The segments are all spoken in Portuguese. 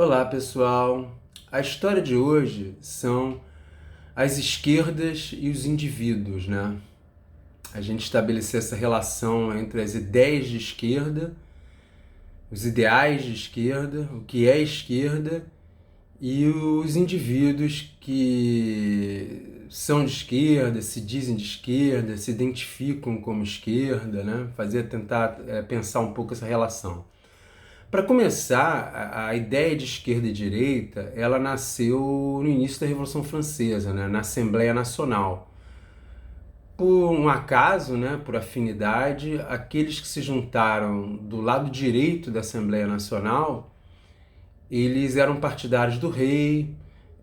Olá, pessoal. A história de hoje são as esquerdas e os indivíduos, né? A gente estabelecer essa relação entre as ideias de esquerda, os ideais de esquerda, o que é esquerda, e os indivíduos que são de esquerda, se dizem de esquerda, se identificam como esquerda, né? Tentar pensar um pouco essa relação. Para começar, a ideia de esquerda e direita, ela nasceu no início da Revolução Francesa, né, na Assembleia Nacional. Por um acaso, né, por afinidade, aqueles que se juntaram do lado direito da Assembleia Nacional, eles eram partidários do rei,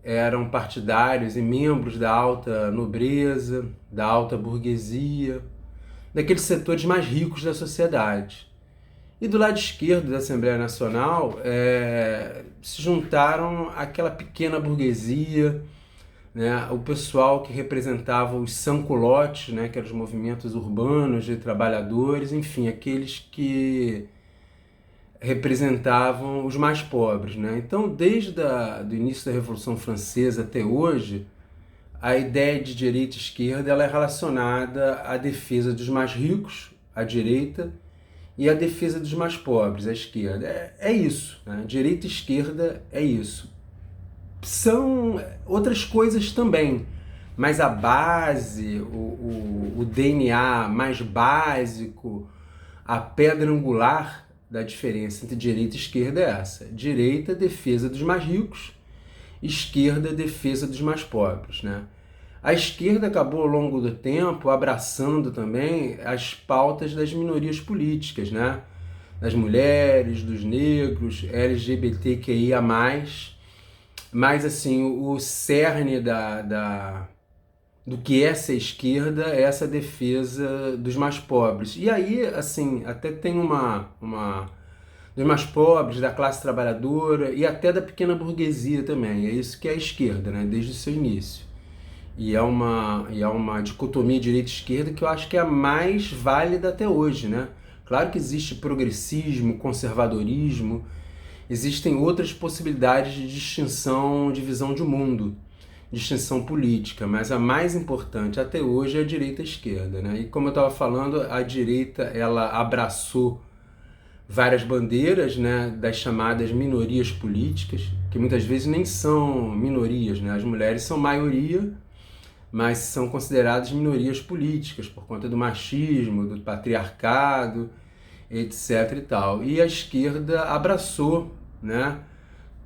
eram partidários e membros da alta nobreza, da alta burguesia, daqueles setores mais ricos da sociedade. E do lado esquerdo da Assembleia Nacional se juntaram aquela pequena burguesia, né, o pessoal que representava os sans-culottes, né, que eram os movimentos urbanos de trabalhadores, enfim, aqueles que representavam os mais pobres. Né? Então, desde o início da Revolução Francesa até hoje, a ideia de direita e esquerda ela é relacionada à defesa dos mais ricos, à direita, e a defesa dos mais pobres, a esquerda. É isso. Né? Direita e esquerda é isso. São outras coisas também, mas a base, o DNA mais básico, a pedra angular da diferença entre direita e esquerda é essa. Direita, defesa dos mais ricos, esquerda, defesa dos mais pobres. Né? A esquerda acabou ao longo do tempo abraçando também as pautas das minorias políticas, né? Das mulheres, dos negros, LGBTQIA+. Mas assim, o cerne do que é ser esquerda é essa defesa dos mais pobres. E aí, assim, até tem dos mais pobres, da classe trabalhadora e até da pequena burguesia também. É isso que é a esquerda, né? Desde o seu início. E é uma dicotomia direita-esquerda que eu acho que é a mais válida até hoje, né? Claro que existe progressismo, conservadorismo, existem outras possibilidades de distinção, de visão de mundo, distinção política, mas a mais importante até hoje é a direita-esquerda, né? E como eu estava falando, a direita ela abraçou várias bandeiras, né, das chamadas minorias políticas, que muitas vezes nem são minorias, né? As mulheres são maioria, mas são consideradas minorias políticas por conta do machismo, do patriarcado, etc. e tal. E a esquerda abraçou, né,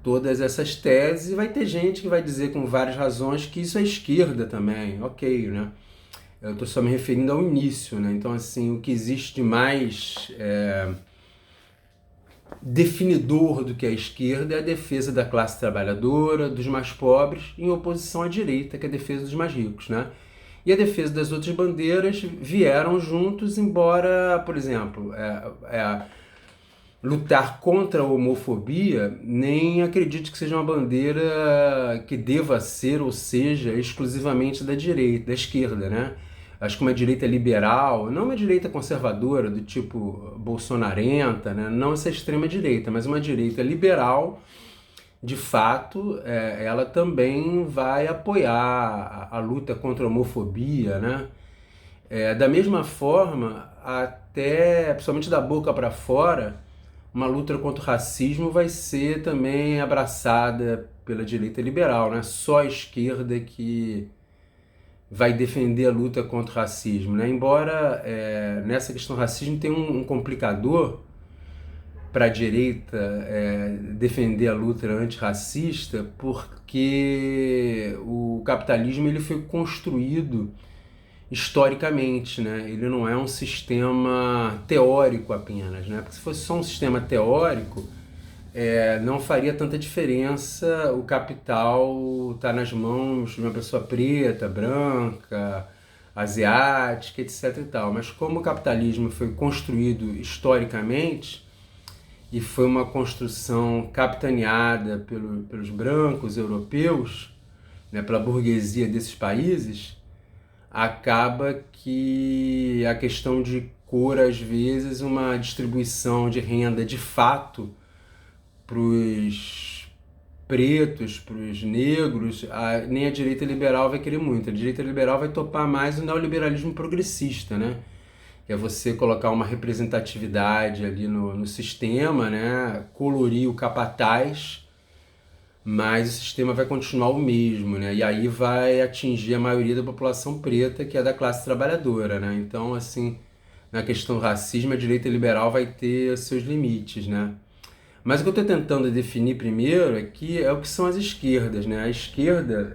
todas essas teses e vai ter gente que vai dizer com várias razões que isso é esquerda também, ok, né? Eu estou só me referindo ao início, né? Então, assim, o que existe de mais definidor do que é a esquerda é a defesa da classe trabalhadora, dos mais pobres, em oposição à direita, que é a defesa dos mais ricos, né? E a defesa das outras bandeiras vieram juntos, embora, por exemplo, lutar contra a homofobia nem acredite que seja uma bandeira que deva ser ou seja exclusivamente da direita, da esquerda, né? Acho que uma direita liberal, não uma direita conservadora do tipo bolsonarenta, né? Não essa extrema direita, mas uma direita liberal, de fato, ela também vai apoiar a luta contra a homofobia, né? Da mesma forma, até, principalmente da boca para fora, uma luta contra o racismo vai ser também abraçada pela direita liberal, né? Só a esquerda que vai defender a luta contra o racismo, né? Embora nessa questão do racismo tem um complicador para a direita defender a luta antirracista, porque o capitalismo ele foi construído historicamente, né? Ele não é um sistema teórico apenas, né? Porque se fosse só um sistema teórico, não faria tanta diferença o capital estar nas mãos de uma pessoa preta, branca, asiática, etc. e tal. Mas como o capitalismo foi construído historicamente e foi uma construção capitaneada pelos brancos europeus, né, pela burguesia desses países, acaba que a questão de cor, às vezes, uma distribuição de renda de fato pretos, para os negros, nem a direita liberal vai querer muito. A direita liberal vai topar mais o neoliberalismo progressista, né? Que é você colocar uma representatividade ali no sistema, né? Colorir o capataz, mas o sistema vai continuar o mesmo, né? E aí vai atingir a maioria da população preta, que é da classe trabalhadora, né? Então, assim, na questão do racismo, a direita liberal vai ter seus limites, né? Mas o que eu estou tentando definir primeiro aqui é o que são as esquerdas, né? A esquerda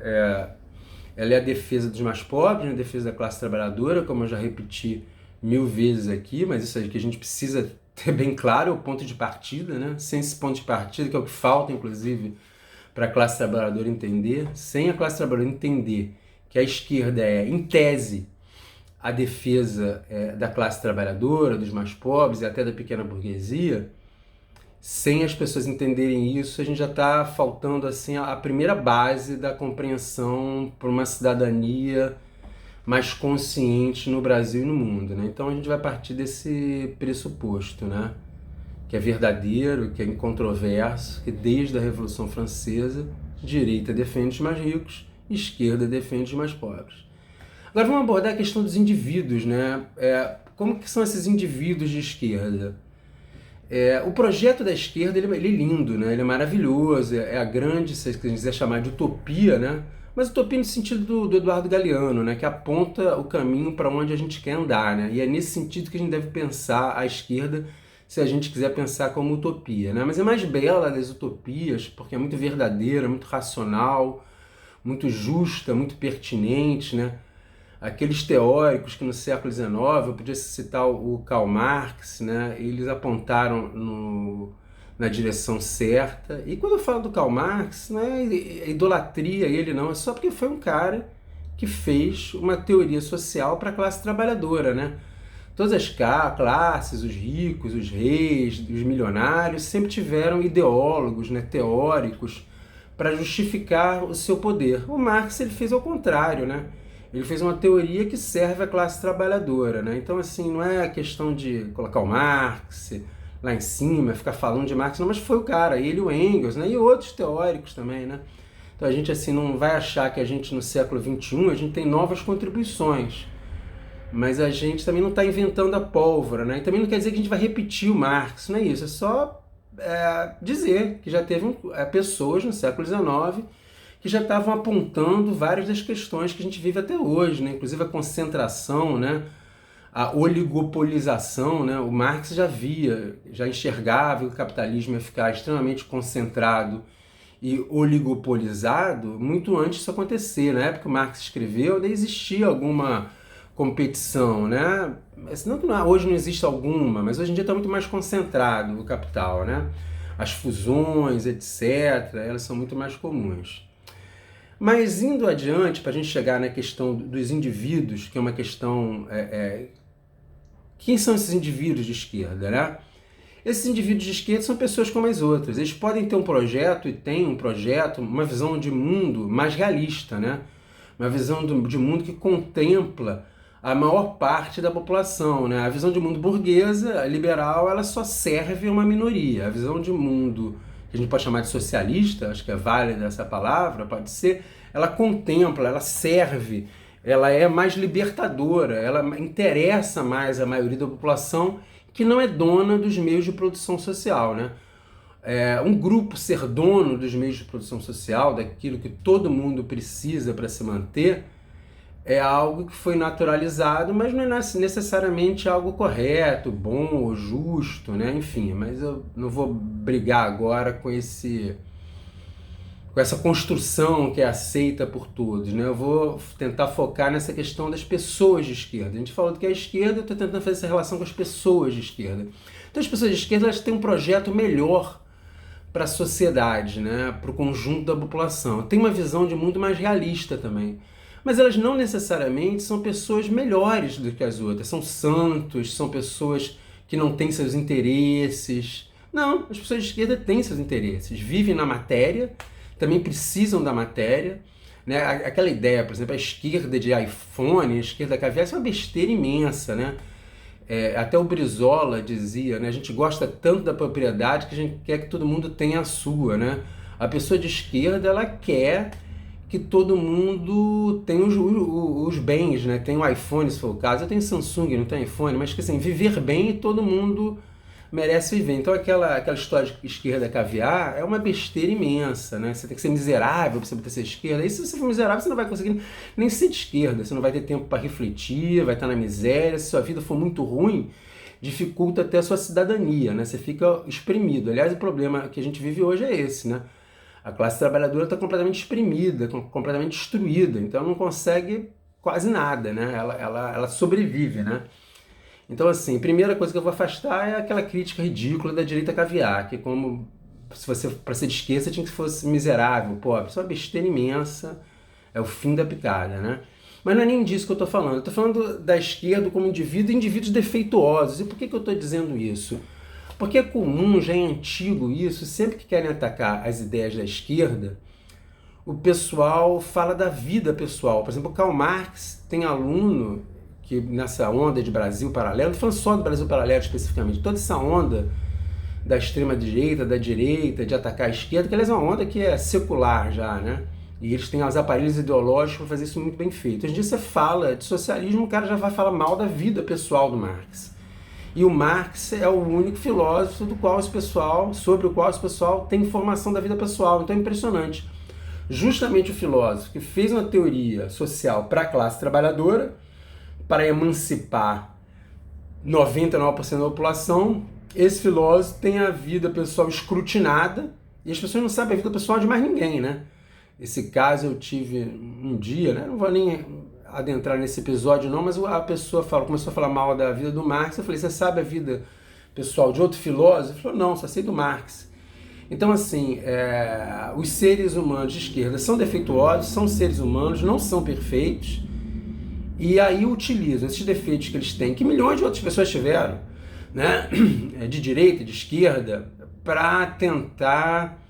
ela é a defesa dos mais pobres, né? A defesa da classe trabalhadora, como eu já repeti 1000 vezes aqui, mas isso aí que a gente precisa ter bem claro, é o ponto de partida, né? Sem esse ponto de partida, que é o que falta, inclusive, para a classe trabalhadora entender, sem a classe trabalhadora entender que a esquerda é, em tese, a defesa da classe trabalhadora, dos mais pobres e até da pequena burguesia, sem as pessoas entenderem isso, a gente já está faltando assim a primeira base da compreensão por uma cidadania mais consciente no Brasil e no mundo, né? Então a gente vai partir desse pressuposto, né? Que é verdadeiro, que é incontroverso, que desde a Revolução Francesa, direita defende os mais ricos, esquerda defende os mais pobres. Agora vamos abordar a questão dos indivíduos, né? Como que são esses indivíduos de esquerda? O projeto da esquerda ele é lindo, né? Ele é maravilhoso, é a grande, se quiser chamar de utopia, né? Mas utopia no sentido do Eduardo Galeano, né? Que aponta o caminho para onde a gente quer andar, né? E é nesse sentido que a gente deve pensar a esquerda, se a gente quiser pensar como utopia, né? Mas é mais bela das utopias, porque é muito verdadeira, muito racional, muito justa, muito pertinente, né? Aqueles teóricos que no século XIX, eu podia citar o Karl Marx, né? Eles apontaram na direção certa. E quando eu falo do Karl Marx, não é idolatria ele não, é só porque foi um cara que fez uma teoria social para a classe trabalhadora, né? Todas as classes, os ricos, os reis, os milionários, sempre tiveram ideólogos, né, teóricos, para justificar o seu poder. O Marx ele fez ao contrário, né? Ele fez uma teoria que serve à classe trabalhadora, né? Então, assim, não é questão de colocar o Marx lá em cima, ficar falando de Marx, não, mas foi o cara, ele, o Engels, né? E outros teóricos também, né? Então a gente, assim, não vai achar que a gente, no século XXI, a gente tem novas contribuições, mas a gente também não está inventando a pólvora, né? E também não quer dizer que a gente vai repetir o Marx, não é isso, é só dizer que já teve pessoas no século XIX que já estavam apontando várias das questões que a gente vive até hoje, né? Inclusive a concentração, né? A oligopolização, né? O Marx já enxergava que o capitalismo ia ficar extremamente concentrado e oligopolizado muito antes disso acontecer. Na época que o Marx escreveu, ainda existia alguma competição, né? Não que hoje não existe alguma, mas hoje em dia está muito mais concentrado o capital, né? As fusões, etc., elas são muito mais comuns. Mas indo adiante, para a gente chegar na questão dos indivíduos, que é uma questão... quem são esses indivíduos de esquerda, né? Esses indivíduos de esquerda são pessoas como as outras. Eles podem ter um projeto, e têm um projeto, uma visão de mundo mais realista, né? Uma visão de mundo que contempla a maior parte da população, né? A visão de mundo burguesa, liberal, ela só serve a uma minoria. A visão de mundo que a gente pode chamar de socialista, acho que é válida essa palavra, pode ser, ela contempla, ela serve, ela é mais libertadora, ela interessa mais a maioria da população que não é dona dos meios de produção social, né? Um grupo ser dono dos meios de produção social, daquilo que todo mundo precisa para se manter, é algo que foi naturalizado, mas não é necessariamente algo correto, bom ou justo, né? Enfim, mas eu não vou brigar agora com essa construção que é aceita por todos, né? Eu vou tentar focar nessa questão das pessoas de esquerda. A gente falou do que é a esquerda, eu estou tentando fazer essa relação com as pessoas de esquerda. Então as pessoas de esquerda elas têm um projeto melhor para a sociedade, né? Para o conjunto da população. Tem uma visão de mundo mais realista também. Mas elas não necessariamente são pessoas melhores do que as outras, são santos, são pessoas que não têm seus interesses. Não, as pessoas de esquerda têm seus interesses, vivem na matéria, também precisam da matéria, né? Aquela ideia, por exemplo, a esquerda de iPhone, a esquerda caviar, isso é uma besteira imensa, né? Até o Brizola dizia, né? A gente gosta tanto da propriedade que a gente quer que todo mundo tenha a sua, né? A pessoa de esquerda, ela quer que todo mundo tenha os bens, né? Tem um iPhone, se for o caso. Eu tenho Samsung, não tenho iPhone, mas que assim, viver bem e todo mundo merece viver. Então aquela história de esquerda caviar é uma besteira imensa, né? Você tem que ser miserável para você poder ser esquerda. E se você for miserável, você não vai conseguir nem ser de esquerda. Você não vai ter tempo para refletir, vai estar na miséria. Se sua vida for muito ruim, dificulta até a sua cidadania, né? Você fica exprimido. Aliás, o problema que a gente vive hoje é esse, né? A classe trabalhadora está completamente exprimida, completamente destruída, então não consegue quase nada, né? Ela sobrevive, né? Então, assim, a primeira coisa que eu vou afastar é aquela crítica ridícula da direita caviar, que como se você, para ser de esquerda, você tinha que fosse miserável, pobre. Isso é uma besteira imensa, é o fim da picada, né? Mas não é nem disso que eu estou falando. Eu estou falando da esquerda como indivíduo e indivíduos defeituosos. E por que eu estou dizendo isso? Porque é comum, já é antigo isso, sempre que querem atacar as ideias da esquerda, o pessoal fala da vida pessoal. Por exemplo, Karl Marx tem aluno que nessa onda de Brasil Paralelo, não estou falando só do Brasil Paralelo especificamente, toda essa onda da extrema-direita, da direita, de atacar a esquerda, que aliás é uma onda que é secular já, né? E eles têm os aparelhos ideológicos para fazer isso muito bem feito. Hoje em dia você fala de socialismo, o cara já vai falar mal da vida pessoal do Marx. E o Marx é o único filósofo sobre o qual esse pessoal tem informação da vida pessoal. Então é impressionante. Justamente o filósofo que fez uma teoria social para a classe trabalhadora, para emancipar 99% da população, esse filósofo tem a vida pessoal escrutinada e as pessoas não sabem a vida pessoal de mais ninguém, né? Esse caso eu tive um dia, né? Não vou nem adentrar nesse episódio não, mas a pessoa começou a falar mal da vida do Marx. Eu falei, você sabe a vida pessoal de outro filósofo? Ele falou, não, só sei do Marx. Então, assim, os seres humanos de esquerda são defeituosos, são seres humanos, não são perfeitos, e aí utilizam esses defeitos que eles têm, que milhões de outras pessoas tiveram, né, de direita, de esquerda, para tentar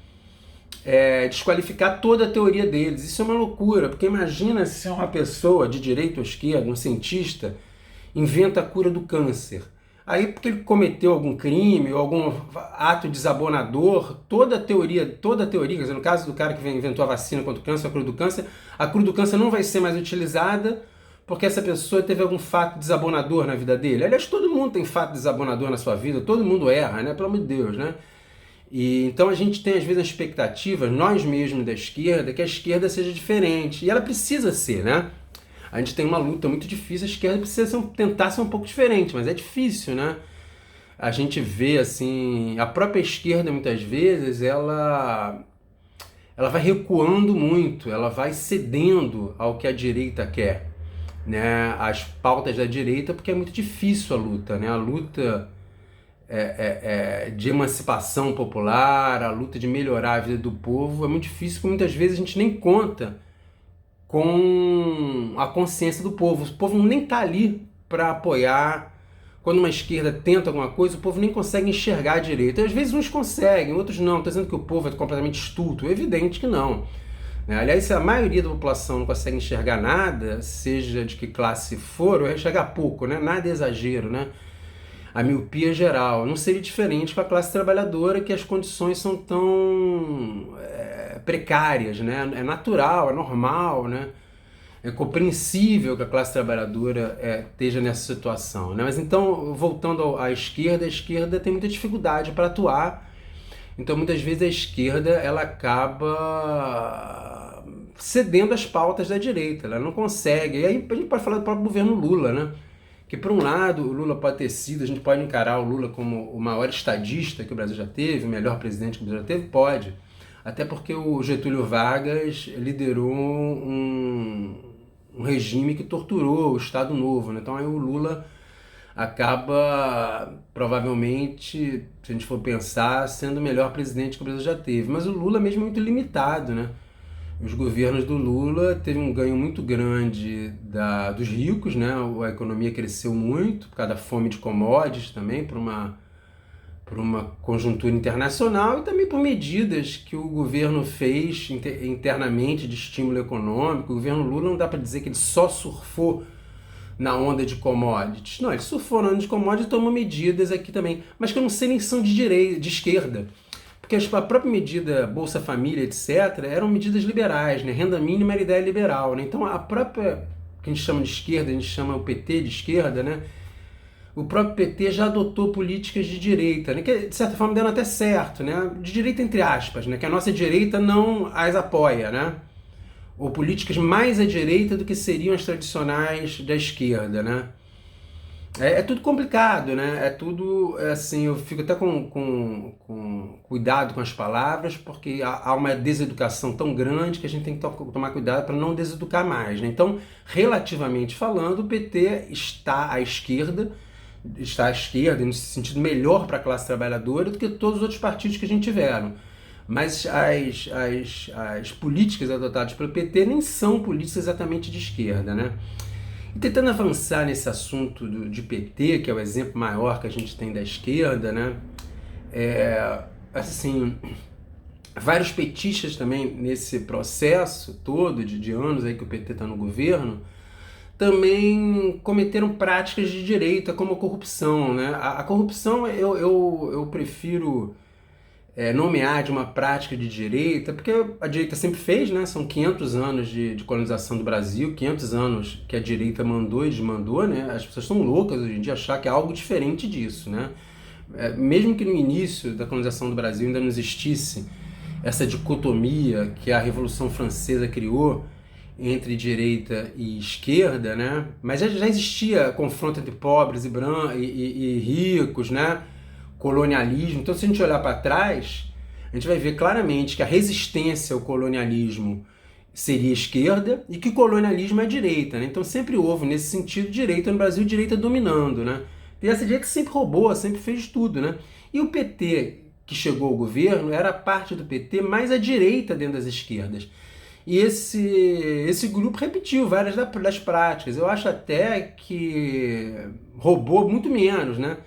desqualificar toda a teoria deles. Isso é uma loucura, porque imagina se uma pessoa de direita ou esquerda, um cientista, inventa a cura do câncer. Aí, porque ele cometeu algum crime ou algum ato desabonador, toda a teoria, quer dizer, no caso do cara que inventou a vacina contra o câncer, a cura do câncer não vai ser mais utilizada porque essa pessoa teve algum fato desabonador na vida dele. Aliás, todo mundo tem fato desabonador na sua vida, todo mundo erra, né? Pelo amor de Deus, né? E então a gente tem às vezes a expectativa, nós mesmos da esquerda, que a esquerda seja diferente. E ela precisa ser, né? A gente tem uma luta muito difícil, a esquerda precisa tentar ser um pouco diferente, mas é difícil, né? A gente vê, assim, a própria esquerda muitas vezes, ela vai recuando muito, ela vai cedendo ao que a direita quer, né? As pautas da direita, porque é muito difícil a luta, né? A luta de emancipação popular, a luta de melhorar a vida do povo é muito difícil, porque muitas vezes a gente nem conta com a consciência do povo. O povo nem está ali para apoiar. Quando uma esquerda tenta alguma coisa, o povo nem consegue enxergar direito. Às vezes uns conseguem, outros não. Estou dizendo que o povo é completamente estulto. É evidente que não. Aliás, se a maioria da população não consegue enxergar nada, seja de que classe for, ou enxergar pouco, né? Nada é exagero, né? A miopia geral. Não seria diferente com a classe trabalhadora, que as condições são tão precárias, né? É natural, é normal, né? É compreensível que a classe trabalhadora esteja nessa situação, né? Mas então, voltando à esquerda, a esquerda tem muita dificuldade para atuar. Então, muitas vezes a esquerda ela acaba cedendo às pautas da direita, ela não consegue. E aí a gente pode falar do próprio governo Lula, né? Que por um lado o Lula pode ter sido, a gente pode encarar o Lula como o maior estadista que o Brasil já teve, o melhor presidente que o Brasil já teve, pode. Até porque o Getúlio Vargas liderou um regime que torturou o Estado Novo, né? Então aí o Lula acaba, provavelmente, se a gente for pensar, sendo o melhor presidente que o Brasil já teve. Mas o Lula mesmo é muito limitado, né? Os governos do Lula teve um ganho muito grande dos ricos, né? A economia cresceu muito por causa da fome de commodities também, por uma conjuntura internacional e também por medidas que o governo fez internamente de estímulo econômico. O governo Lula não dá para dizer que ele só surfou na onda de commodities. Não, ele surfou na onda de commodities e tomou medidas aqui também, mas que eu não sei nem se são de direita, de esquerda. Porque a própria medida Bolsa Família, etc., eram medidas liberais, né? Renda mínima era ideia liberal, né? Então a própria, que a gente chama de esquerda, a gente chama o PT de esquerda, né? O próprio PT já adotou políticas de direita, né? Que de certa forma deram até certo, né? De direita entre aspas, né? Que a nossa direita não as apoia, né? Ou políticas mais à direita do que seriam as tradicionais da esquerda, né? É tudo complicado, né? É tudo, assim, eu fico até com cuidado com as palavras, porque há uma deseducação tão grande que a gente tem que tomar cuidado para não deseducar mais, né? Então, relativamente falando, o PT está à esquerda, no sentido melhor para a classe trabalhadora do que todos os outros partidos que a gente tiveram. Mas as políticas adotadas pelo PT nem são políticas exatamente de esquerda, né? E tentando avançar nesse assunto de PT, que é o exemplo maior que a gente tem da esquerda, né? Assim, vários petistas também nesse processo todo de anos aí que o PT está no governo, também cometeram práticas de direita como a corrupção, né? A corrupção eu prefiro nomear de uma prática de direita, porque a direita sempre fez, né? São 500 anos de colonização do Brasil, 500 anos que a direita mandou e desmandou, né? As pessoas estão loucas hoje em dia achar que é algo diferente disso, né? Mesmo que no início da colonização do Brasil ainda não existisse essa dicotomia que a Revolução Francesa criou entre direita e esquerda, né? Mas já existia confronto entre pobres e ricos, né? Colonialismo. Então, se a gente olhar para trás, a gente vai ver claramente que a resistência ao colonialismo seria esquerda e que o colonialismo é direita, né? Então sempre houve, nesse sentido, direita no Brasil, direita dominando, né? E essa direita sempre roubou, sempre fez tudo, né? E o PT, que chegou ao governo, era parte do PT mais à direita dentro das esquerdas. E esse grupo repetiu várias das práticas. Eu acho até que roubou muito menos, né?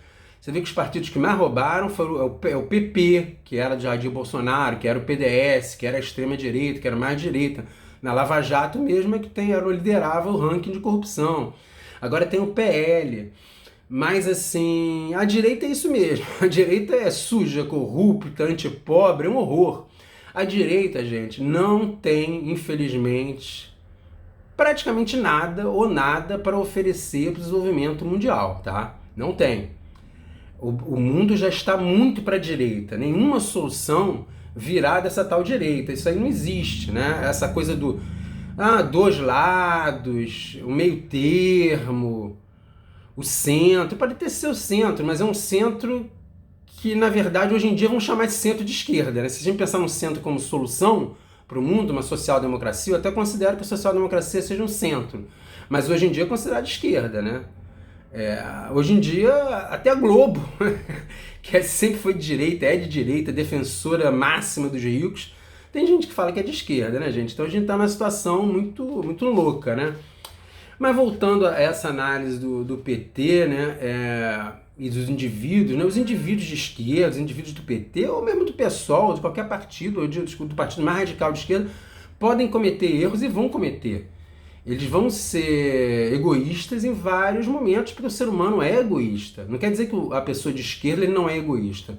Você vê que os partidos que mais roubaram foram o PP, que era de Jair Bolsonaro, que era o PDS, que era a extrema-direita, que era mais direita. Na Lava Jato mesmo é que liderava o ranking de corrupção. Agora tem o PL. Mas assim, a direita é isso mesmo. A direita é suja, corrupta, antipobre, é um horror. A direita, gente, não tem, infelizmente, praticamente nada ou nada para oferecer para o desenvolvimento mundial, tá? Não tem. O mundo já está muito para a direita. Nenhuma solução virá dessa tal direita. Isso aí não existe, né? Essa coisa dois lados, o meio termo, o centro. Pode ter ser o centro, mas é um centro que, na verdade, hoje em dia vão chamar de centro de esquerda, né? Se a gente pensar no centro como solução para o mundo, uma social-democracia, eu até considero que a social-democracia seja um centro. Mas hoje em dia é considerado de esquerda, né? Hoje em dia, até a Globo, que sempre foi de direita, é de direita, defensora máxima dos ricos, tem gente que fala que é de esquerda, né, gente? Então a gente está numa situação muito, muito louca, né? Mas voltando a essa análise do PT, né, e dos indivíduos, né, os indivíduos de esquerda, os indivíduos do PT, ou mesmo do PSOL, de qualquer partido, ou do partido mais radical de esquerda, podem cometer erros e vão cometer. Eles vão ser egoístas em vários momentos, porque o ser humano é egoísta. Não quer dizer que a pessoa de esquerda ele não é egoísta.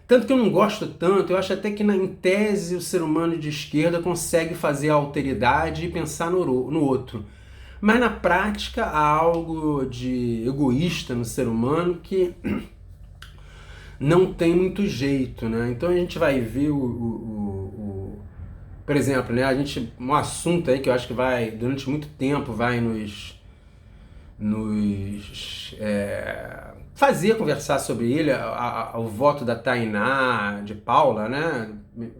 Tanto que eu não gosto tanto, eu acho até que em tese o ser humano de esquerda consegue fazer a alteridade e pensar no outro. Mas na prática há algo de egoísta no ser humano que não tem muito jeito, né? Então a gente vai ver por exemplo, né, um assunto aí que eu acho que vai, durante muito tempo, vai fazer conversar sobre ele, o voto da Tainá de Paula, né,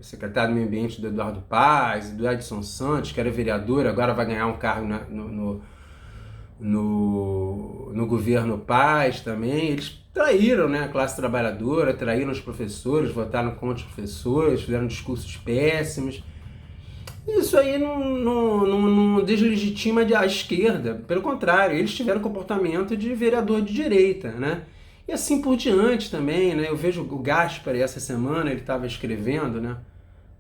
secretária do Meio Ambiente do Eduardo Paz, do Edson Santos, que era vereador, agora vai ganhar um cargo no governo Paz também. Eles traíram, né, a classe trabalhadora, traíram os professores, votaram contra os professores, fizeram discursos péssimos. Isso aí não deslegitima a esquerda, pelo contrário, eles tiveram comportamento de vereador de direita, né? E assim por diante também, né? Eu vejo o Gaspar essa semana, ele estava escrevendo, né?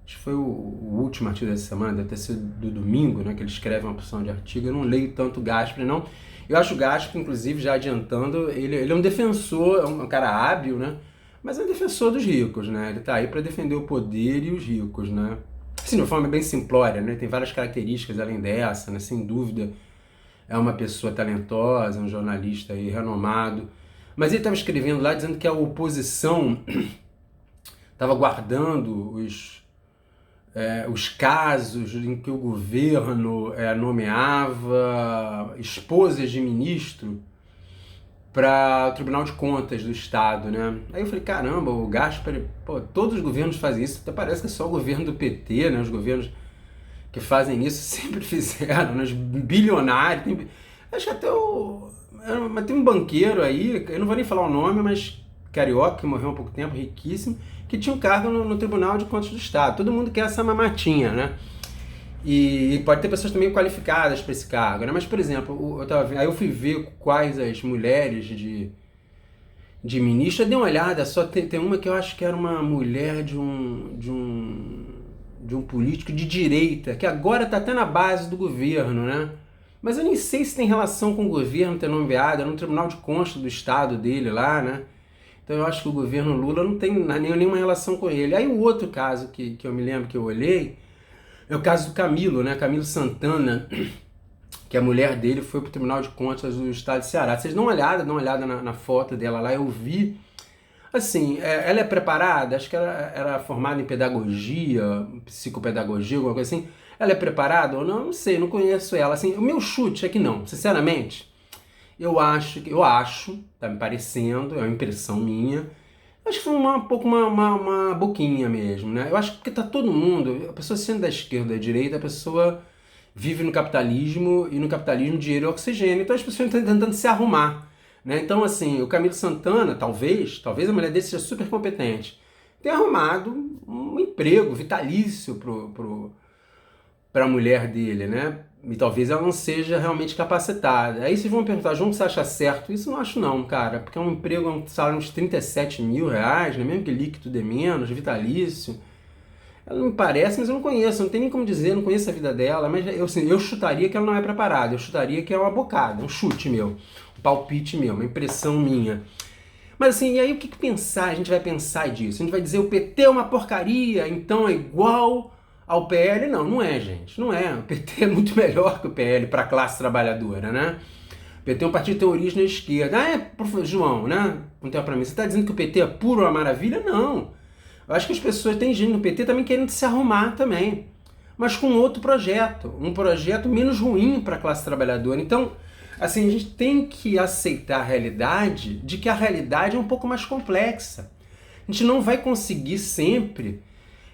Acho que foi o último artigo dessa semana, deve ter sido do domingo, né? Que ele escreve uma porção de artigo. Eu não leio tanto o Gaspar, não. Eu acho o Gaspar, inclusive, já adiantando, ele é um defensor, é um cara hábil, né? mas é um defensor dos ricos, né? Ele está aí para defender o poder e os ricos, né? Assim, de uma forma bem simplória, né? Tem várias características além dessa, né? Sem dúvida é uma pessoa talentosa, um jornalista aí renomado. Mas ele estava escrevendo lá dizendo que a oposição estava guardando os casos em que o governo nomeava esposas de ministro para o Tribunal de Contas do Estado, né? Aí eu falei, caramba, o Gaspar, pô, todos os governos fazem isso, até parece que é só o governo do PT, né? Os governos que fazem isso sempre fizeram, né? Os bilionários, acho que até mas tem um banqueiro aí, eu não vou nem falar o nome, mas carioca, que morreu há pouco tempo, riquíssimo, que tinha um cargo no Tribunal de Contas do Estado. Todo mundo quer essa mamatinha, né? E pode ter pessoas também qualificadas para esse cargo, né? Mas, por exemplo, aí eu fui ver quais as mulheres de ministro, eu dei uma olhada, só tem uma que eu acho que era uma mulher de um político de direita, que agora está até na base do governo, né? Mas eu nem sei se tem relação com o governo ter nomeado, era no Tribunal de Contas do Estado dele lá, né? Então eu acho que o governo Lula não tem nenhuma relação com ele. Aí o outro caso que eu me lembro que eu olhei é o caso do Camilo, né? Camilo Santana, que a mulher dele foi para o Tribunal de Contas do Estado de Ceará. Vocês dão uma olhada na foto dela lá, eu vi. Assim, ela é preparada, acho que ela era formada em pedagogia, psicopedagogia, alguma coisa assim. Ela é preparada ou não? Não sei, não conheço ela. Assim, o meu chute é que não, sinceramente. Eu acho, tá me parecendo, é uma impressão minha. Acho que foi um pouco uma boquinha mesmo, né? Eu acho que porque tá todo mundo, a pessoa sendo da esquerda ou da direita, a pessoa vive no capitalismo e no capitalismo dinheiro é oxigênio. Então as pessoas estão tentando se arrumar, né? Então, assim, o Camilo Santana, talvez a mulher dele seja super competente, tem arrumado um emprego vitalício para a mulher dele, né? E talvez ela não seja realmente capacitada. Aí vocês vão perguntar, João, você acha certo? Isso não acho não, cara, porque é um emprego, é um salário de uns 37 mil reais, né? Mesmo que líquido dê menos, vitalício. Ela não me parece, mas eu não conheço, não tem nem como dizer, não conheço a vida dela, mas eu chutaria que ela não é preparada, eu chutaria que é uma bocada, um chute meu, um palpite meu, uma impressão minha. Mas assim, e aí o que pensar? A gente vai pensar disso? A gente vai dizer o PT é uma porcaria, então é igual ao PL? Não, não é, gente, não é. O PT é muito melhor que o PL para a classe trabalhadora, né? O PT é um partido que tem origem na esquerda. Ah, professor João, né? Não tem para mim. Você está dizendo que o PT é puro uma maravilha? Não. Eu acho que as pessoas têm gente no PT também querendo se arrumar também, mas com outro projeto, um projeto menos ruim para a classe trabalhadora. Então, assim, a gente tem que aceitar a realidade de que a realidade é um pouco mais complexa. A gente não vai conseguir sempre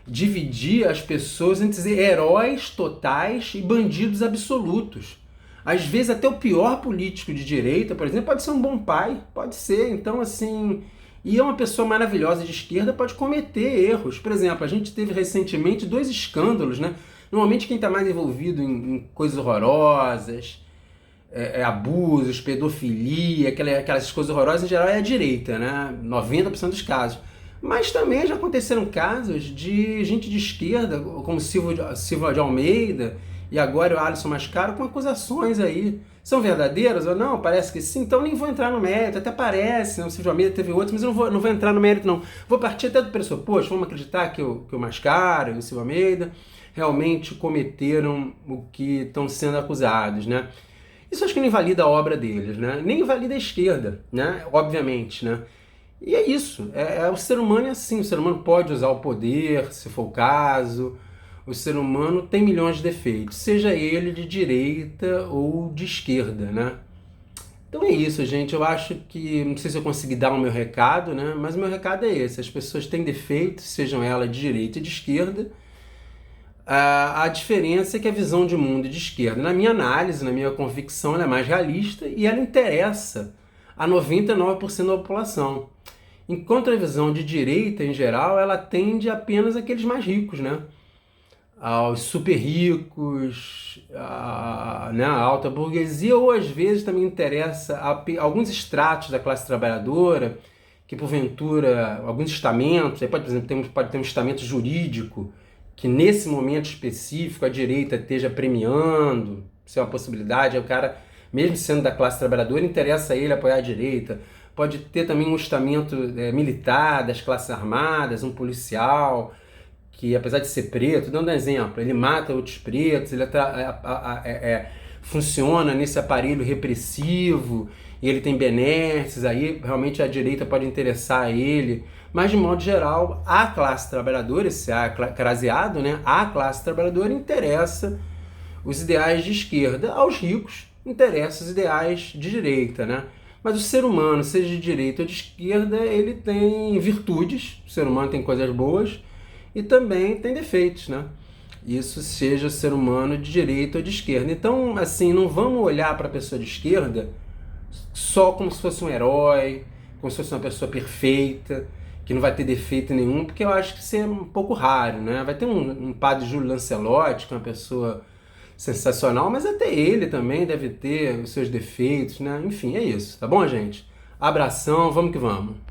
dividir as pessoas entre heróis totais e bandidos absolutos. Às vezes até o pior político de direita, por exemplo, pode ser um bom pai, pode ser. Então, assim, e uma pessoa maravilhosa de esquerda pode cometer erros. Por exemplo, a gente teve recentemente 2 escândalos, né? Normalmente quem está mais envolvido em coisas horrorosas, abusos, pedofilia, aquelas coisas horrorosas, em geral é a direita, né? 90% dos casos. Mas também já aconteceram casos de gente de esquerda, como Silva de Almeida e agora o Alisson Mascaro, com acusações aí. São verdadeiras ou não? Parece que sim, então nem vou entrar no mérito, até parece, né? O Silva de Almeida teve outros, mas eu não vou entrar no mérito não. Vou partir até do pressuposto, vamos acreditar que o Mascaro e o Silva Almeida realmente cometeram o que estão sendo acusados, né? Isso acho que não invalida a obra deles, né? Nem invalida a esquerda, né? Obviamente, né? E é isso, o ser humano é assim, o ser humano pode usar o poder, se for o caso, o ser humano tem milhões de defeitos, seja ele de direita ou de esquerda, né? Então é isso, gente, eu acho que, não sei se eu consegui dar o meu recado, né? Mas o meu recado é esse, as pessoas têm defeitos, sejam elas de direita e de esquerda, a diferença é que a visão de mundo de esquerda, na minha análise, na minha convicção, ela é mais realista e ela interessa a 99% da população. Enquanto a visão de direita, em geral, ela atende apenas aqueles mais ricos, né? Aos super ricos, né? A alta burguesia, ou às vezes também interessa a alguns estratos da classe trabalhadora, que porventura, alguns estamentos, aí pode, por exemplo, pode ter um estamento jurídico, que nesse momento específico a direita esteja premiando, se é uma possibilidade, aí o cara, mesmo sendo da classe trabalhadora, interessa a ele apoiar a direita. pode ter também um estamento militar, das classes armadas, um policial, que apesar de ser preto, dando um exemplo, ele mata outros pretos, ele funciona nesse aparelho repressivo, e ele tem benesses, aí realmente a direita pode interessar a ele, mas de modo geral, a classe trabalhadora, esse A craseado, né, a classe trabalhadora interessa os ideais de esquerda, aos ricos interessa os ideais de direita, né? Mas o ser humano, seja de direita ou de esquerda, ele tem virtudes, o ser humano tem coisas boas, e também tem defeitos, né? Isso seja ser humano de direita ou de esquerda. Então, assim, não vamos olhar para a pessoa de esquerda só como se fosse um herói, como se fosse uma pessoa perfeita, que não vai ter defeito nenhum, porque eu acho que isso é um pouco raro, né? Vai ter um padre Júlio Lancelotti, que é uma pessoa sensacional, mas até ele também deve ter os seus defeitos, né? Enfim, é isso, tá bom, gente? Abração, vamos que vamos.